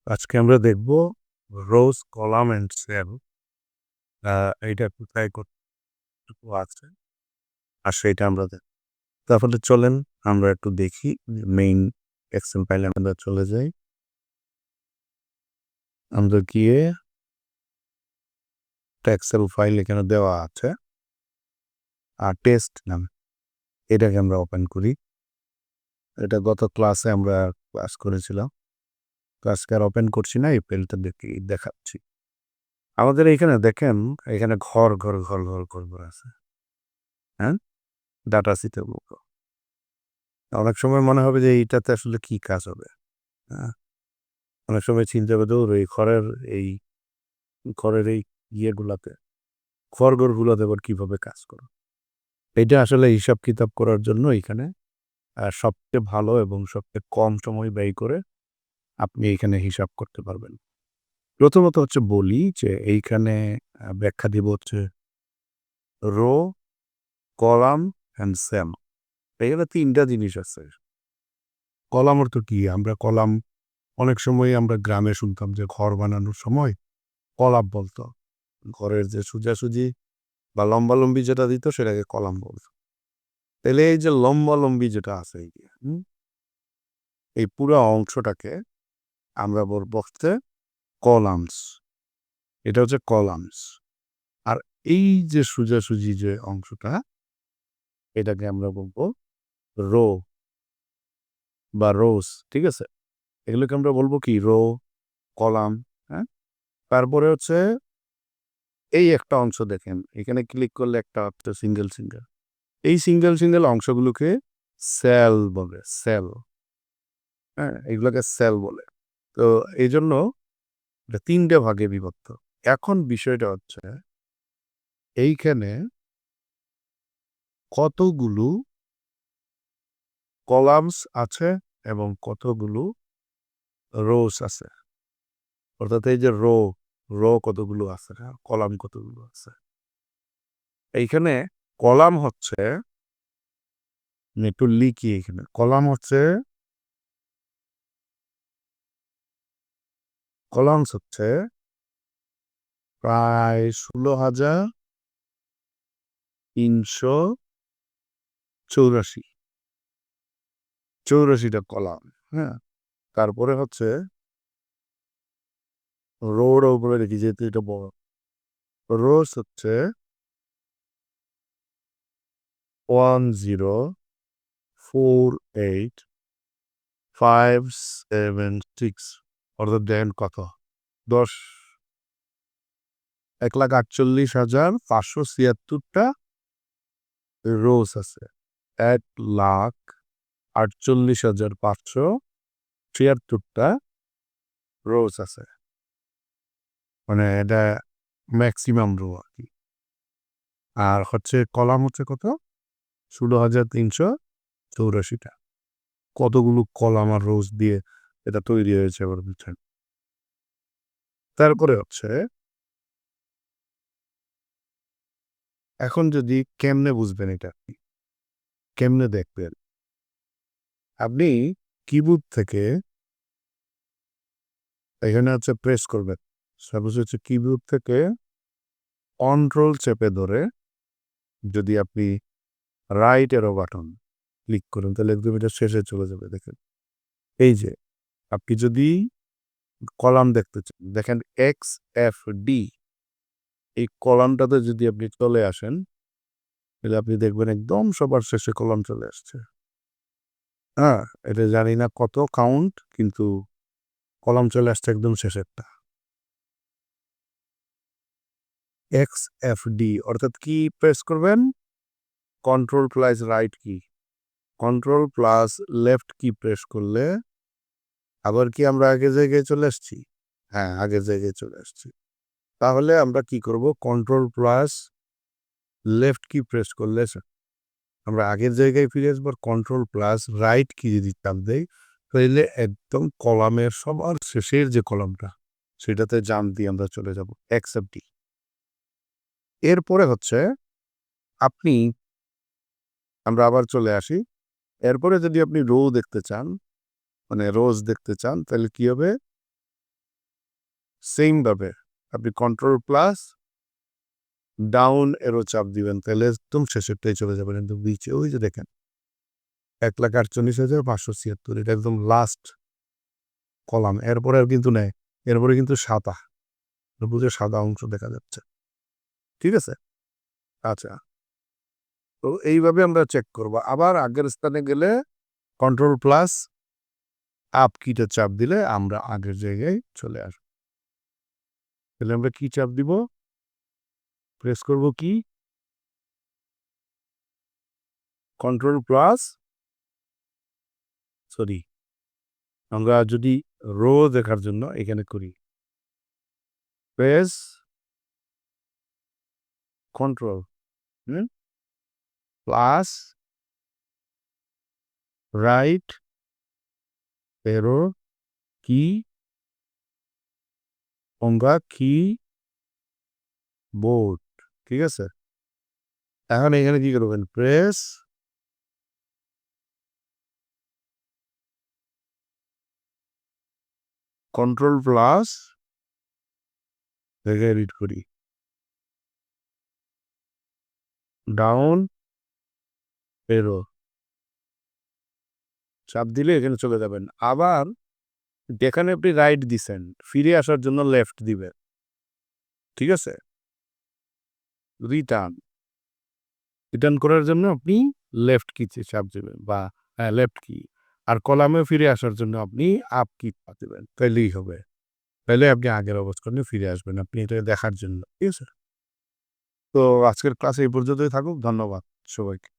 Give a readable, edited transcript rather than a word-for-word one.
আজকে আমরা দেখব রোজ কলাম অ্যান্ড সেল এইটা কোথায় কতটুকু আছে আর সেইটা আমরা দেখব। তাহলে চলেন আমরা একটু দেখি মেইন এক্সেল ফাইলে আমরা চলে যাই। আমরা গিয়ে একটা এক্সেল ফাইল এখানে দেওয়া আছে আর টেস্ট নাম এটাকে আমরা ওপেন করি। এটা গত ক্লাসে আমরা ক্লাস করেছিলাম। আজকে আর ওপেন করছি না, এই ফাইলটা দেখাচ্ছি। আমাদের এইখানে দেখেন, এখানে ঘর ঘর ঘর ঘর ঘর ঘর আছে। হ্যাঁ, ডাটা সিটের মতো। অনেক সময় মনে হবে যে এইটাতে আসলে কি কাজ হবে। হ্যাঁ, অনেক সময় চিন্তা করে দৌড় এই ঘরের এই ইয়েগুলাতে খড়গড়গুলোতে আবার কিভাবে কাজ করে। এটা আসলে হিসাব কিতাব করার জন্য এখানে সবচেয়ে ভালো এবং সবচেয়ে কম সময় ব্যয় করে আপনি এখানে হিসাব করতে পারবেন। প্রথমত হচ্ছে বলি যে এইখানে ব্যাখ্যা দিব হচ্ছে রো, কলাম অ্যান্ড সেল। এখানে ৩ টা জিনিস আছে। কলাম অর্থ কি? আমরা কলাম অনেক সময় আমরা গ্রামে শুনতাম যে ঘর বানানোর সময় কলাম বলতো। ঘরের যে সোজাসুজি বা লম্বালম্বি যেটা দিত সেটাকে কলাম বলত। তাইলে এই যে লম্বালম্বি যেটা আছে এই পুরা অংশটাকে আমরা বলবো হচ্ছে কলামস। এটা হচ্ছে কলামস। আর এই যে সোজাসুজি যে অংশটা এটাকে আমরা বলবো রো বা রোস। ঠিক আছে? এগুলোকে আমরা বলবো কি রো, কলাম। হ্যাঁ? তারপরে হচ্ছে এই একটা অংশ দেখেন। এখানে ক্লিক করলে একটা সিঙ্গেল। এই সিঙ্গেল অংশগুলোকে সেল বলে, সেল। হ্যাঁ? এগুলোকে সেল বলে। তো এইজন্য এটা ৩ টে ভাগে বিভক্ত। এখন বিষয়টা হচ্ছে এইখানে কতগুলো কলামস আছে এবং কতগুলো রোস আছে। অর্থাৎ এই যে রো কতগুলো আছে, কলাম কতগুলো আছে। এইখানে কলাম হচ্ছে, আমি একটু লিখি এখানে। কলামস হচ্ছে প্রায় ১৬,৩৮৪। ৮৪টা কলাম। হ্যাঁ? তারপরে হচ্ছে রোর উপরে রেখি যেহেতু এটা বড়। রোস হচ্ছে ১০,৪৮,৫৭৬ অর্থাৎ দেখেন কত? ১০ ১,৪৮,৫৭৬ রোস আছে। ১,৪৮,৫৭৬ রোস আছে। মানে এটা ম্যাক্সিমাম রো আরকি। আর হচ্ছে কলাম হচ্ছে কত? ১৬,৩৮৪ টা। কতগুলো কলাম আর রোজ দিয়ে এটা তৈরি হয়েছে এবার বুঝছেন। তারপরে হচ্ছে এখন যদি কেমনে বুঝবেন এটা আপনি? কেমনে দেখবেন? আপনি কিবোর্ড থেকে এখানে হচ্ছে প্রেস করবেন। সাপোজ হচ্ছে কিবোর্ড থেকে কন্ট্রোল চেপে ধরে যদি আপনি রাইট অ্যারো বাটন ক্লিক করেন তাহলে একদম এটা শেষে চলে যাবে দেখেন। এই যে আপনি যদি কলাম দেখতে চান, দেখেন XFD এই কলামটাতে যদি আপনি চলে আসেন, তাহলে আপনি দেখবেন একদম সবার শেষে কলাম চলে আসছে। হ্যাঁ? এটা জানি না কত কাউন্ট কিন্তু কলাম চলে আসছে একদম শেষেরটা। XFD অর্থাৎ কি প্রেস করবেন? কন্ট্রোল প্লাস রাইট কি, কন্ট্রোল প্লাস লেফট কি প্রেস করলে আবার কি আমরা আগের জায়গায় চলে আসছি? হ্যাঁ, আগের জায়গায় চলে আসছি। তাহলে আমরা কি করব? কন্ট্রোল প্লাস লেফট কি প্রেস করলে আমরা আগের জায়গায় ফিরে আসবো। কন্ট্রোল প্লাস রাইট কি যদি চাপ দেই তাহলে একদম কলামের সবার শেষের যে কলামটা সেটাতে জাম্প দিয়ে আমরা চলে যাব। Accept D. এরপরে হচ্ছে আপনি আমরা আবার চলে আসি। এরপরে যদি আপনি রো দেখতে চান, মানে রোজ দেখতে চান তাহলে কি হবে? সেমভাবে আপনি কন্ট্রোল প্লাস ডাউন এরো চাপ দিবেন, তাহলে একদম শেষেরটাই চলে যাবেন একদম নিচে। ওই যে দেখেন 1,48,576, এটা একদম লাস্ট কলাম। এরপরে আর কিন্তু নেই, এরপরে কিন্তু সাদা, বুঝে সাদা অংশ দেখা যাচ্ছে। ঠিক আছে, আচ্ছা। তো এইভাবে আমরা চেক করব। আবার আগের স্থানে গেলে কন্ট্রোল প্লাস আপ কিটা চাপ দিলে আমরা আগের জায়গায় চলে আসব। তাহলে আমরা কি চাপ দিব, প্রেস করব কি, কন্ট্রোল প্লাস, সরি, আমরা যদি রো দেখার জন্য এখানে করি প্রেস কন্ট্রোল প্লাস রাইট এরো কি, আমরা কি বোর্ড। ঠিক আছে, এখন এখানে কি করবেন, প্রেস কন্ট্রোল প্লাস, দেখে এডিট করি, ডাউন এরো চাপ দিলে এখানে চলে যাবেন। আবার যেখানে আপনি রাইট দিছেন ফিরে আসার জন্য লেফট দিবেন। ঠিক আছে, রিটার্ন রিটার্ন করার জন্য আপনি লেফট কি চাপ দেবেন, বা লেফট কি। আর কলামে ফিরে আসার জন্য আপনি আপ কি চাপ দেবেন, তাইলেই হবে। তাইলে আপনি আগের অবস্থানে ফিরে আসবেন, আপনি এটা দেখার জন্য। ঠিক আছে, তো আজকের ক্লাস এই পর্যন্তই থাকুক। ধন্যবাদ সবাইকে।